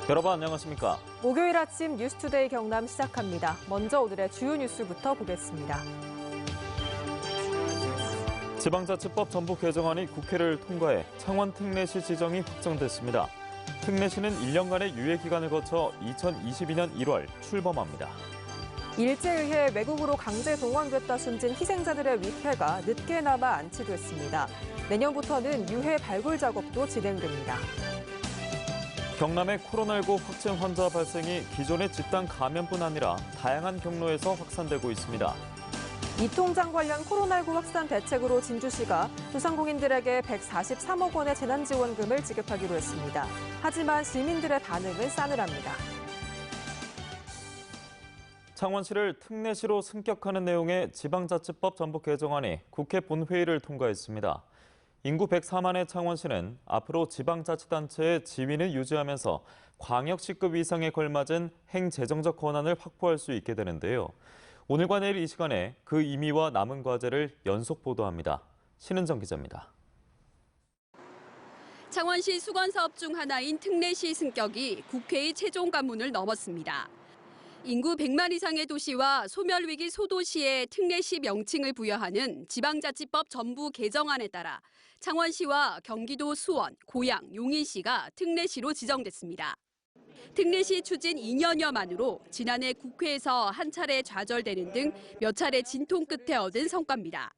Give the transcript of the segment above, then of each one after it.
여러분 안녕하십니까? 목요일 아침 뉴스투데이 경남 시작합니다. 먼저 오늘의 주요 뉴스부터 보겠습니다. 지방자치법 전부 개정안이 국회를 통과해 창원 특례시 지정이 확정됐습니다. 특례시는 1년간의 유예 기간을 거쳐 2022년 1월 출범합니다. 일제의회 외국으로 강제 동원됐다 숨진 희생자들의 위패가 늦게나마 안치됐습니다. 내년부터는 유해 발굴 작업도 진행됩니다. 경남의 코로나19 확진 환자 발생이 기존의 집단 감염뿐 아니라 다양한 경로에서 확산되고 있습니다. 이통장 관련 코로나19 확산 대책으로 진주시가 소상공인들에게 143억 원의 재난지원금을 지급하기로 했습니다. 하지만 시민들의 반응은 싸늘합니다. 창원시를 특례시로 승격하는 내용의 지방자치법 전부 개정안이 국회 본회의를 통과했습니다. 인구 104만의 창원시는 앞으로 지방자치단체의 지위를 유지하면서 광역시급 이상에 걸맞은 행재정적 권한을 확보할 수 있게 되는데요. 오늘과 내일 이 시간에 그 의미와 남은 과제를 연속 보도합니다. 신은정 기자입니다. 창원시 수건사업 중 하나인 특례시 승격이 국회의 최종 관문을 넘었습니다. 인구 100만 이상의 도시와 소멸위기 소도시에 특례시 명칭을 부여하는 지방자치법 전부 개정안에 따라 창원시와 경기도 수원, 고양, 용인시가 특례시로 지정됐습니다. 특례시 추진 2년여 만으로 지난해 국회에서 한 차례 좌절되는 등 몇 차례 진통 끝에 얻은 성과입니다.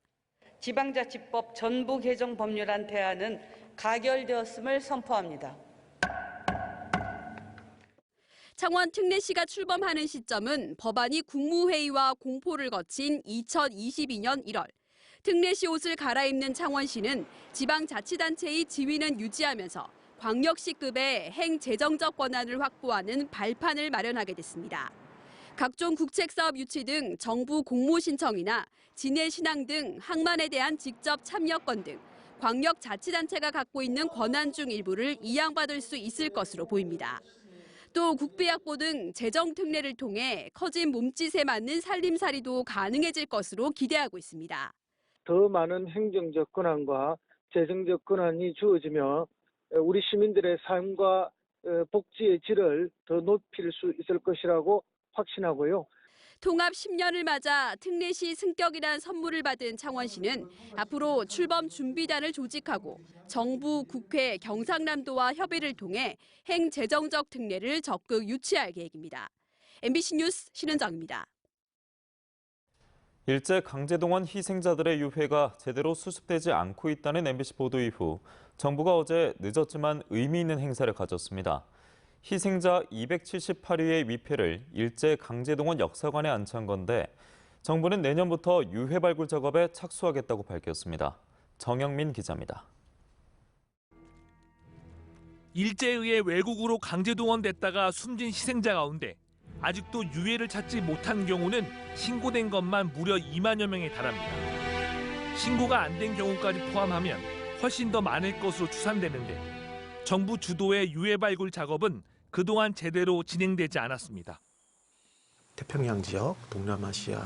지방자치법 전부 개정 법률안 대안은 가결되었음을 선포합니다. 창원 특례시가 출범하는 시점은 법안이 국무회의와 공포를 거친 2022년 1월. 특례시 옷을 갈아입는 창원시는 지방자치단체의 지위는 유지하면서 광역시급의 행재정적 권한을 확보하는 발판을 마련하게 됐습니다. 각종 국책사업 유치 등 정부 공모 신청이나 진해 신앙 등 항만에 대한 직접 참여권 등 광역자치단체가 갖고 있는 권한 중 일부를 이양받을 수 있을 것으로 보입니다. 또 국비약보 등 재정 특례를 통해 커진 몸짓에 맞는 살림살이도 가능해질 것으로 기대하고 있습니다. 더 많은 행정적 권한과 재정적 권한이 주어지며 우리 시민들의 삶과 복지의 질을 더 높일 수 있을 것이라고 확신하고요. 통합 10년을 맞아 특례시 승격이란 선물을 받은 창원시는 앞으로 출범 준비단을 조직하고 정부, 국회, 경상남도와 협의를 통해 행재정적 특례를 적극 유치할 계획입니다. MBC 뉴스 신은정입니다. 일제 강제동원 희생자들의 유해가 제대로 수습되지 않고 있다는 MBC 보도 이후 정부가 어제 늦었지만 의미 있는 행사를 가졌습니다. 희생자 278위의 위패를 일제 강제동원 역사관에 안치한 건데 정부는 내년부터 유해 발굴 작업에 착수하겠다고 밝혔습니다. 정영민 기자입니다. 일제에 의해 외국으로 강제동원됐다가 숨진 희생자 가운데 아직도 유해를 찾지 못한 경우는 신고된 것만 무려 2만여 명에 달합니다. 신고가 안 된 경우까지 포함하면 훨씬 더 많을 것으로 추산되는데 정부 주도의 유해 발굴 작업은 그동안 제대로 진행되지 않았습니다. 태평양 지역, 동남아시아,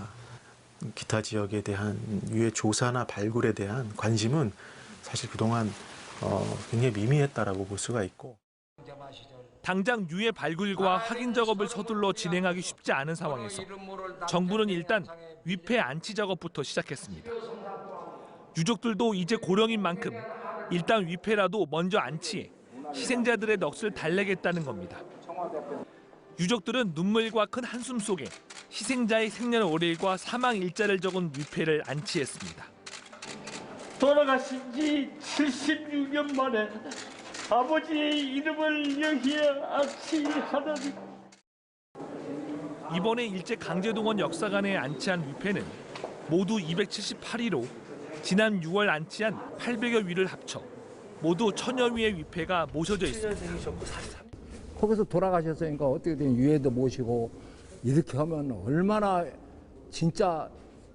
기타 지역에 대한 유해 조사나 발굴에 대한 관심은 사실 그동안 굉장히 미미했다라고 볼 수가 있고. 당장 유해 발굴과 확인 작업을 서둘러 진행하기 쉽지 않은 상황에서 정부는 일단 위패 안치 작업부터 시작했습니다. 유족들도 이제 고령인 만큼 일단 위패라도 먼저 안치해 희생자들의 넋을 달래겠다는 겁니다. 유족들은 눈물과 큰 한숨 속에 희생자의 생년월일과 사망 일자를 적은 위패를 안치했습니다. 돌아가신 지 76년 만에 아버지의 이름을 여기에 안치하다니. 이번에 일제 강제동원 역사관에 안치한 위패는 모두 278위로 지난 6월 안치한 800여 위를 합쳐 모두 1000여 위의 위패가 모셔져 있습니다. 거기서 돌아가셨으니까 어떻게든 유해도 모시고 이렇게 하면 얼마나 진짜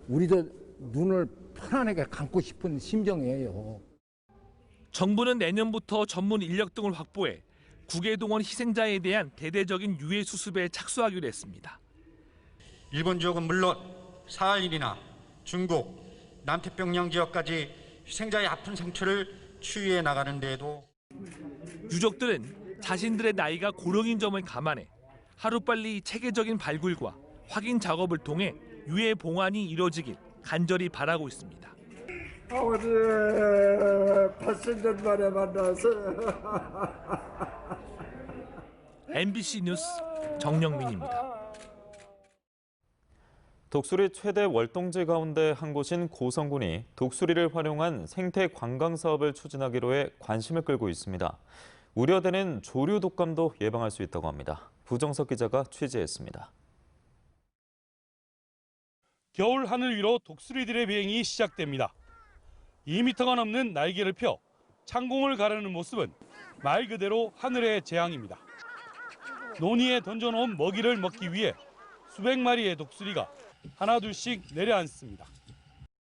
우리도 눈을 편안하게 감고 싶은 심정이에요. 정부는 내년부터 전문 인력 등을 확보해 국외동원 희생자에 대한 대대적인 유해 수습에 착수하기로 했습니다. 일본 지역은 물론 사할일이나 중국, 남태평양 지역까지 희생자의 아픈 상처를 치유해 나가는 데에도 유족들은 자신들의 나이가 고령인 점을 감안해 하루빨리 체계적인 발굴과 확인 작업을 통해 유해 봉환이 이뤄지길 간절히 바라고 있습니다. 아버지 80년 만에 만나서 MBC 뉴스 정영민입니다. 독수리 최대 월동지 가운데 한 곳인 고성군이 독수리를 활용한 생태 관광 사업을 추진하기로 해 관심을 끌고 있습니다. 우려되는 조류 독감도 예방할 수 있다고 합니다. 부정석 기자가 취재했습니다. 겨울 하늘 위로 독수리들의 비행이 시작됩니다. 2m가 넘는 날개를 펴 창공을 가르는 모습은 말 그대로 하늘의 재앙입니다. 논이에 던져놓은 먹이를 먹기 위해 수백 마리의 독수리가 하나둘씩 내려앉습니다.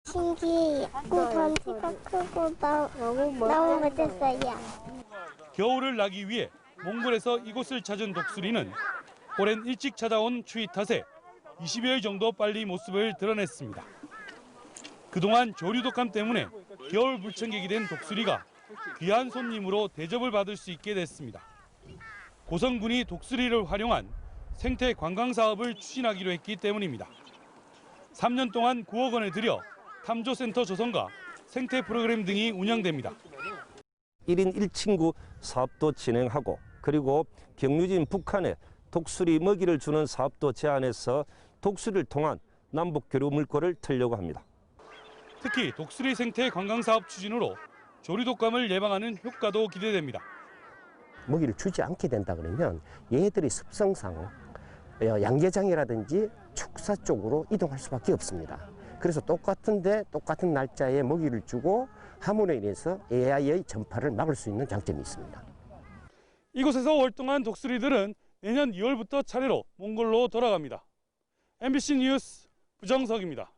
신기해요. 덩치가 크고 너무 멋졌어요. 겨울을 나기 위해 몽골에서 이곳을 찾은 독수리는 오랜 일찍 찾아온 추위 탓에 20여일 정도 빨리 모습을 드러냈습니다. 그동안 조류 독감 때문에 겨울 불청객이 된 독수리가 귀한 손님으로 대접을 받을 수 있게 됐습니다. 고성군이 독수리를 활용한 생태 관광 사업을 추진하기로 했기 때문입니다. 3년 동안 9억 원을 들여 탐조센터 조성과 생태 프로그램 등이 운영됩니다. 1인 1친구 사업도 진행하고 그리고 경유지인 북한에 독수리 먹이를 주는 사업도 제안해서 독수리를 통한 남북 교류 물꼬를 틀려고 합니다. 특히 독수리 생태 관광 사업 추진으로 조류 독감을 예방하는 효과도 기대됩니다. 먹이를 주지 않게 된다 그러면 얘들이 습성상 양계장이라든지 축사 쪽으로 이동할 수밖에 없습니다. 그래서 똑같은 날짜에 먹이를 주고 함으로 인해서 AI의 전파를 막을 수 있는 장점이 있습니다. 이곳에서 월동한 독수리들은 내년 2월부터 차례로 몽골로 돌아갑니다. MBC 뉴스 부정석입니다.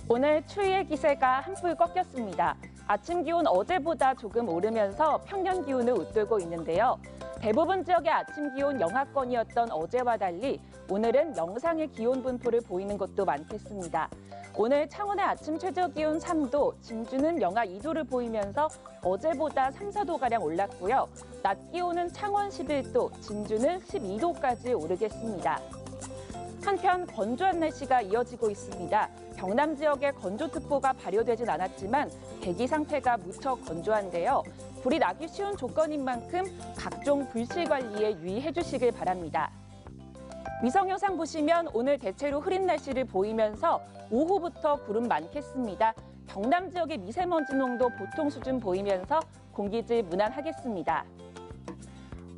오늘 추위의 기세가 한풀 꺾였습니다. 아침 기온 어제보다 조금 오르면서 평년 기온을 웃돌고 있는데요. 대부분 지역의 아침 기온 영하권이었던 어제와 달리 오늘은 영상의 기온 분포를 보이는 곳도 많겠습니다. 오늘 창원의 아침 최저 기온 3도, 진주는 영하 2도를 보이면서 어제보다 3, 4도가량 올랐고요. 낮 기온은 창원 11도, 진주는 12도까지 오르겠습니다. 한편 건조한 날씨가 이어지고 있습니다. 경남 지역에 건조특보가 발효되진 않았지만 대기 상태가 무척 건조한데요. 불이 나기 쉬운 조건인 만큼 각종 불씨 관리에 유의해 주시길 바랍니다. 위성 영상 보시면 오늘 대체로 흐린 날씨를 보이면서 오후부터 구름 많겠습니다. 경남 지역의 미세먼지 농도 보통 수준 보이면서 공기질 무난하겠습니다.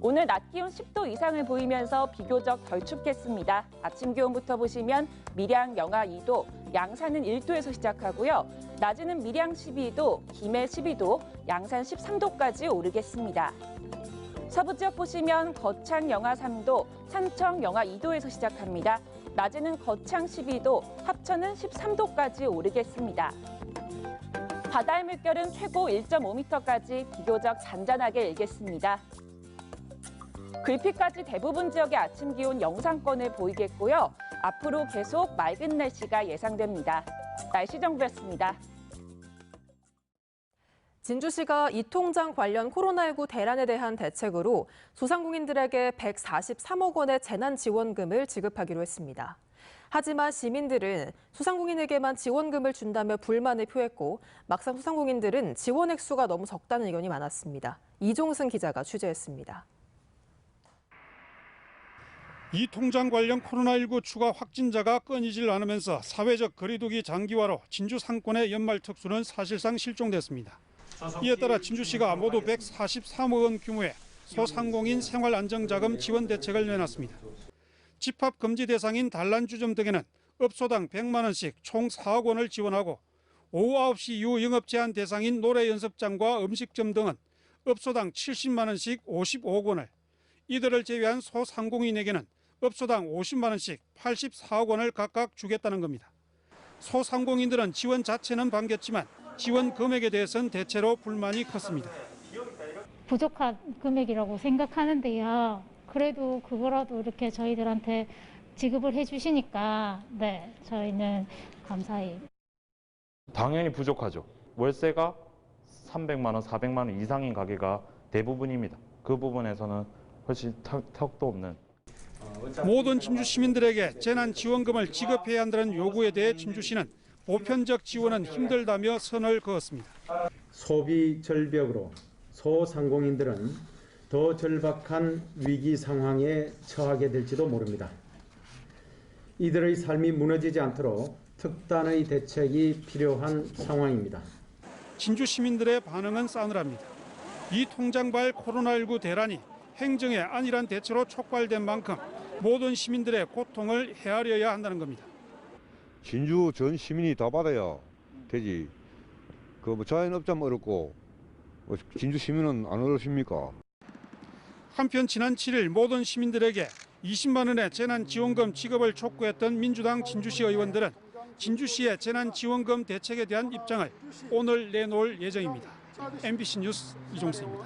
오늘 낮 기온 10도 이상을 보이면서 비교적 덜 춥겠습니다. 아침 기온부터 보시면 밀양 영하 2도, 양산은 1도에서 시작하고요. 낮에는 밀양 12도, 김해 12도, 양산 13도까지 오르겠습니다. 서부 지역 보시면 거창 영하 3도, 산청 영하 2도에서 시작합니다. 낮에는 거창 12도, 합천은 13도까지 오르겠습니다. 바다의 물결은 최고 1.5m까지 비교적 잔잔하게 일겠습니다. 글피까지 대부분 지역의 아침 기온 영상권을 보이겠고요. 앞으로 계속 맑은 날씨가 예상됩니다. 날씨 정보였습니다. 진주시가 이통장 관련 코로나19 대란에 대한 대책으로 소상공인들에게 143억 원의 재난지원금을 지급하기로 했습니다. 하지만 시민들은 소상공인에게만 지원금을 준다며 불만을 표했고 막상 소상공인들은 지원 액수가 너무 적다는 의견이 많았습니다. 이종승 기자가 취재했습니다. 이 통장 관련 코로나19 추가 확진자가 끊이질 않으면서 사회적 거리두기 장기화로 진주 상권의 연말 특수는 사실상 실종됐습니다. 이에 따라 진주시가 모두 143억 원 규모의 소상공인 생활안정자금 지원 대책을 내놨습니다. 집합 금지 대상인 단란주점 등에는 업소당 100만 원씩 총 4억 원을 지원하고 오후 9시 이후 영업 제한 대상인 노래 연습장과 음식점 등은 업소당 70만 원씩 55억 원을, 이들을 제외한 소상공인에게는 업소당 50만 원씩 84억 원을 각각 주겠다는 겁니다. 소상공인들은 지원 자체는 반겼지만 지원 금액에 대해서는 대체로 불만이 컸습니다. 부족한 금액이라고 생각하는데요. 그래도 그거라도 이렇게 저희들한테 지급을 해주시니까 저희는 감사히. 당연히 부족하죠. 월세가 300만 원, 400만 원 이상인 가게가 대부분입니다. 그 부분에서는 훨씬 턱도 없는. 모든 진주 시민들에게 재난지원금을 지급해야 한다는 요구에 대해 진주시는 보편적 지원은 힘들다며 선을 그었습니다. 소비 절벽으로 소상공인들은 더 절박한 위기 상황에 처하게 될지도 모릅니다. 이들의 삶이 무너지지 않도록 특단의 대책이 필요한 상황입니다. 진주 시민들의 반응은 싸늘합니다. 이 통장발 코로나19 대란이 행정의 안일한 대처로 촉발된 만큼 모든 시민들의 고통을 헤아려야 한다는 겁니다. 진주 전 시민이 다 받아야 되지. 자영업자만 어렵고 진주 시민은 안 어렵습니까? 한편 지난 7일 모든 시민들에게 20만 원의 재난지원금 지급을 촉구했던 민주당 진주시 의원들은 진주시의 재난지원금 대책에 대한 입장을 오늘 내놓을 예정입니다. MBC 뉴스 이종수입니다.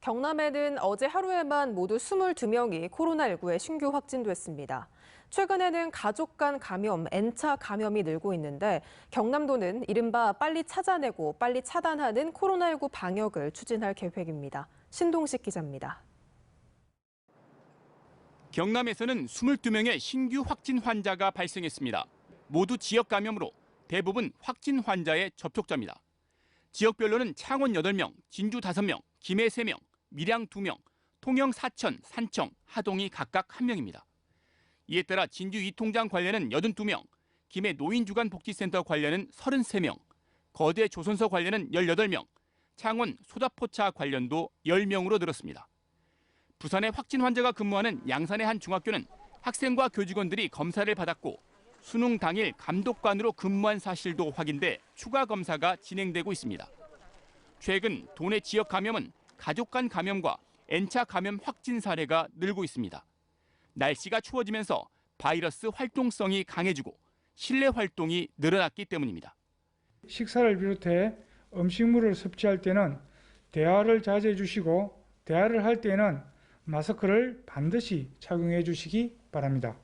경남에는 어제 하루에만 모두 22명이 코로나19에 신규 확진됐습니다. 최근에는 가족 간 감염, N차 감염이 늘고 있는데 경남도는 이른바 빨리 찾아내고 빨리 차단하는 코로나19 방역을 추진할 계획입니다. 신동식 기자입니다. 경남에서는 22명의 신규 확진 환자가 발생했습니다. 모두 지역 감염으로 대부분 확진 환자의 접촉자입니다. 지역별로는 창원 8명, 진주 5명, 김해 3명, 밀양 2명, 통영, 사천, 산청, 하동이 각각 1명입니다. 이에 따라 진주 이통장 관련은 82명, 김해 노인주간복지센터 관련은 33명, 거대 조선소 관련은 18명, 창원 소다포차 관련도 10명으로 늘었습니다. 부산에 확진 환자가 근무하는 양산의 한 중학교는 학생과 교직원들이 검사를 받았고 수능 당일 감독관으로 근무한 사실도 확인돼 추가 검사가 진행되고 있습니다. 최근 도내 지역 감염은 가족 간 감염과 N차 감염 확진 사례가 늘고 있습니다. 날씨가 추워지면서 바이러스 활동성이 강해지고 실내 활동이 늘어났기 때문입니다. 식사를 비롯해 음식물을 섭취할 때는 대화를 자제해 주시고 대화를 할 때는 마스크를 반드시 착용해 주시기 바랍니다.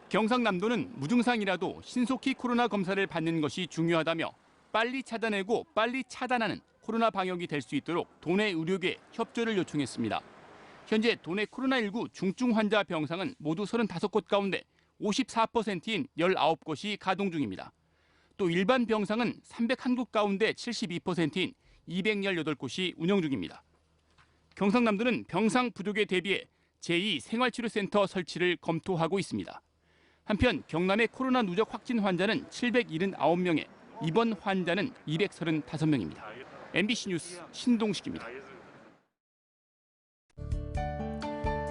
경상남도는 무증상이라도 신속히 코로나 검사를 받는 것이 중요하다며 빨리 찾아내고 빨리 차단하는 코로나 방역이 될 수 있도록 도내 의료계에 협조를 요청했습니다. 현재 도내 코로나19 중증 환자 병상은 모두 35곳 가운데 54%인 19곳이 가동 중입니다. 또 일반 병상은 301곳 가운데 72%인 218곳이 운영 중입니다. 경상남도는 병상 부족에 대비해 제2생활치료센터 설치를 검토하고 있습니다. 한편 경남의 코로나 누적 확진 환자는 779명에 입원 환자는 235명입니다. MBC 뉴스 신동식입니다.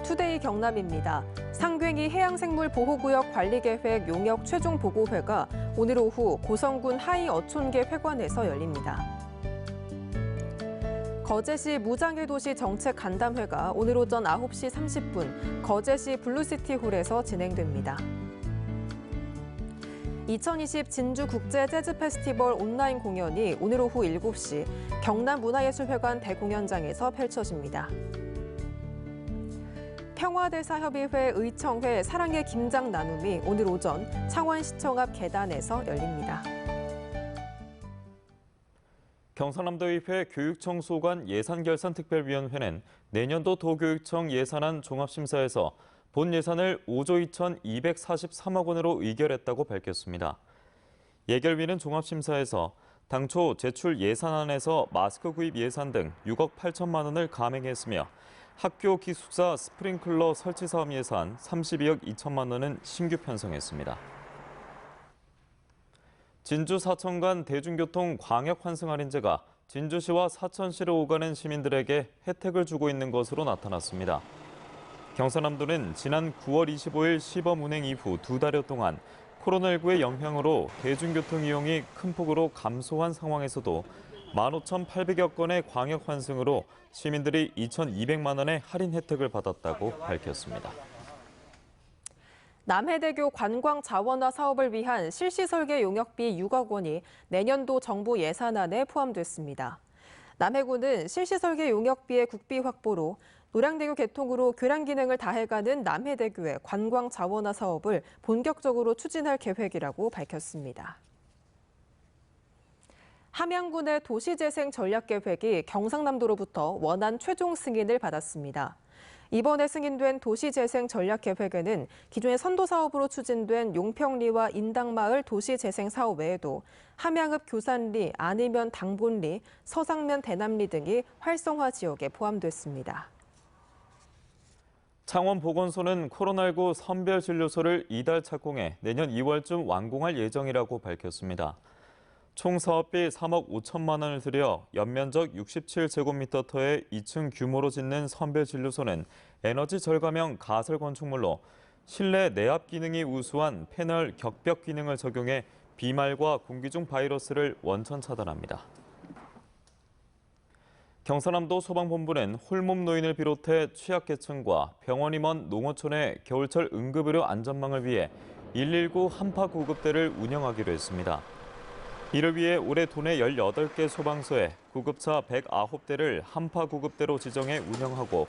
투데이 경남입니다. 상괭이 해양생물보호구역 관리계획 용역 최종 보고회가 오늘 오후 고성군 하이어촌계 회관에서 열립니다. 거제시 무장애 도시 정책 간담회가 오늘 오전 9시 30분 거제시 블루시티홀에서 진행됩니다. 2020 진주 국제 재즈 페스티벌 온라인 공연이 오늘 오후 7시 경남문화예술회관 대공연장에서 펼쳐집니다. 평화대사협의회 의청회 사랑의 김장 나눔이 오늘 오전 창원시청 앞 계단에서 열립니다. 경상남도의회 교육청소관 예산결산특별위원회는 내년도 도교육청 예산안 종합심사에서 본 예산을 5조 2,243억 원으로 의결했다고 밝혔습니다. 예결위는 종합심사에서 당초 제출 예산안에서 마스크 구입 예산 등 6억 8천만 원을 감행했으며 학교 기숙사 스프링클러 설치 사업 예산 32억 2천만 원은 신규 편성했습니다. 진주 사천간 대중교통 광역 환승 할인제가 진주시와 사천시를 오가는 시민들에게 혜택을 주고 있는 것으로 나타났습니다. 경상남도는 지난 9월 25일 시범 운행 이후 2달여 동안 코로나19의 영향으로 대중교통 이용이 큰 폭으로 감소한 상황에서도 15,800여 건의 광역 환승으로 시민들이 2,200만 원의 할인 혜택을 받았다고 밝혔습니다. 남해대교 관광 자원화 사업을 위한 실시 설계 용역비 6억 원이 내년도 정부 예산안에 포함됐습니다. 남해군은 실시 설계 용역비의 국비 확보로 노량대교 개통으로 교량 기능을 다해가는 남해대교의 관광 자원화 사업을 본격적으로 추진할 계획이라고 밝혔습니다. 함양군의 도시재생 전략계획이 경상남도로부터 원안 최종 승인을 받았습니다. 이번에 승인된 도시재생 전략계획에는 기존의 선도사업으로 추진된 용평리와 인당마을 도시재생 사업 외에도 함양읍 교산리, 안이면 당본리, 서상면 대남리 등이 활성화 지역에 포함됐습니다. 창원보건소는 코로나19 선별진료소를 이달 착공해 내년 2월쯤 완공할 예정이라고 밝혔습니다. 총 사업비 3억 5천만 원을 들여 연면적 67제곱미터터의 2층 규모로 짓는 선별진료소는 에너지 절감형 가설 건축물로 실내 내압 기능이 우수한 패널 격벽 기능을 적용해 비말과 공기 중 바이러스를 원천 차단합니다. 경상남도 소방본부는 홀몸 노인을 비롯해 취약계층과 병원이 먼 농어촌의 겨울철 응급의료 안전망을 위해 119 한파 구급대를 운영하기로 했습니다. 이를 위해 올해 도내 18개 소방서에 구급차 109대를 한파 구급대로 지정해 운영하고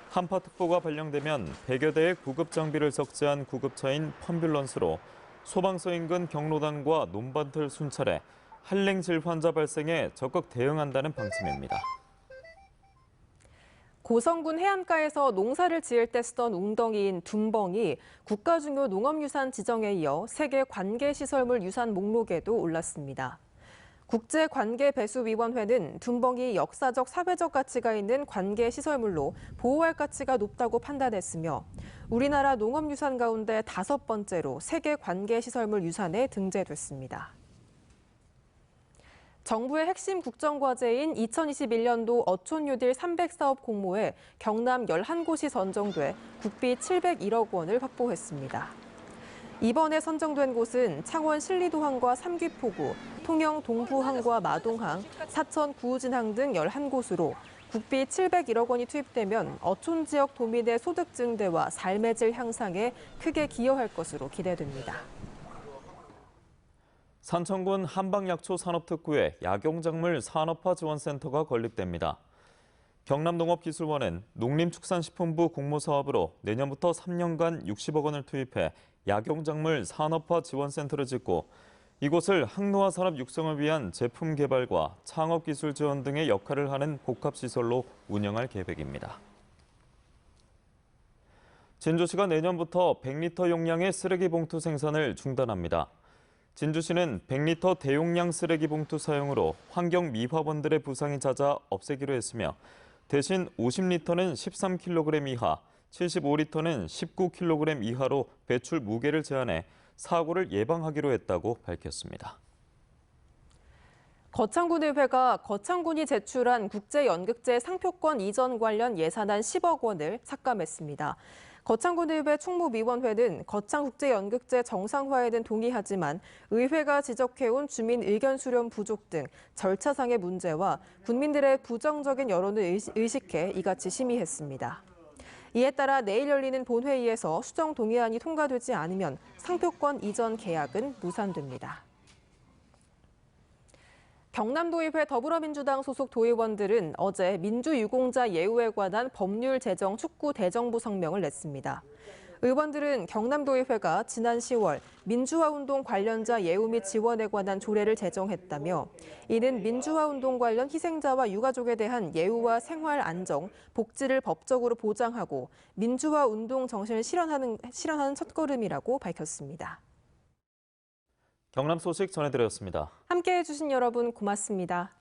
한파특보가 발령되면 100여 대의 구급 장비를 적재한 구급차인 펌뷸런스로 소방서 인근 경로당과 논밭을 순찰해 한랭질 환자 발생에 적극 대응한다는 방침입니다. 고성군 해안가에서 농사를 지을 때 쓰던 웅덩이인 둔벙이 국가중요 농업유산 지정에 이어 세계 관계시설물 유산 목록에도 올랐습니다. 국제관계배수위원회는 둔벙이 역사적, 사회적 가치가 있는 관계시설물로 보호할 가치가 높다고 판단했으며 우리나라 농업유산 가운데 5번째로 세계 관계시설물 유산에 등재됐습니다. 정부의 핵심 국정과제인 2021년도 어촌 뉴딜 300사업 공모에 경남 11곳이 선정돼 국비 701억 원을 확보했습니다. 이번에 선정된 곳은 창원 신리도항과 삼귀포구, 통영 동부항과 마동항, 사천 구우진항 등 11곳으로 국비 701억 원이 투입되면 어촌 지역 도민의 소득 증대와 삶의 질 향상에 크게 기여할 것으로 기대됩니다. 산청군 한방약초 산업특구에 약용작물 산업화 지원센터가 건립됩니다. 경남농업기술원은 농림축산식품부 공모사업으로 내년부터 3년간 60억 원을 투입해 약용작물 산업화 지원센터를 짓고 이곳을 항노화 산업 육성을 위한 제품 개발과 창업기술 지원 등의 역할을 하는 복합시설로 운영할 계획입니다. 진주시가 내년부터 100리터 용량의 쓰레기 봉투 생산을 중단합니다. 진주시는 100리터 대용량 쓰레기 봉투 사용으로 환경 미화원들의 부상이 잦아 없애기로 했으며 대신 50리터는 13kg 이하, 75리터는 19kg 이하로 배출 무게를 제한해 사고를 예방하기로 했다고 밝혔습니다. 거창군의회가 거창군이 제출한 국제연극제 상표권 이전 관련 예산안 10억 원을 삭감했습니다. 거창군의회 충무위원회는 거창국제연극제 정상화에는 동의하지만 의회가 지적해온 주민 의견 수렴 부족 등 절차상의 문제와 국민들의 부정적인 여론을 의식해 이같이 심의했습니다. 이에 따라 내일 열리는 본회의에서 수정 동의안이 통과되지 않으면 상표권 이전 계약은 무산됩니다. 경남도의회 더불어민주당 소속 도의원들은 어제 민주유공자 예우에 관한 법률 제정 촉구 대정부 성명을 냈습니다. 의원들은 경남도의회가 지난 10월 민주화운동 관련자 예우 및 지원에 관한 조례를 제정했다며 이는 민주화운동 관련 희생자와 유가족에 대한 예우와 생활 안정, 복지를 법적으로 보장하고 민주화운동 정신을 실현하는 첫걸음이라고 밝혔습니다. 경남 소식 전해드렸습니다. 함께해 주신 여러분 고맙습니다.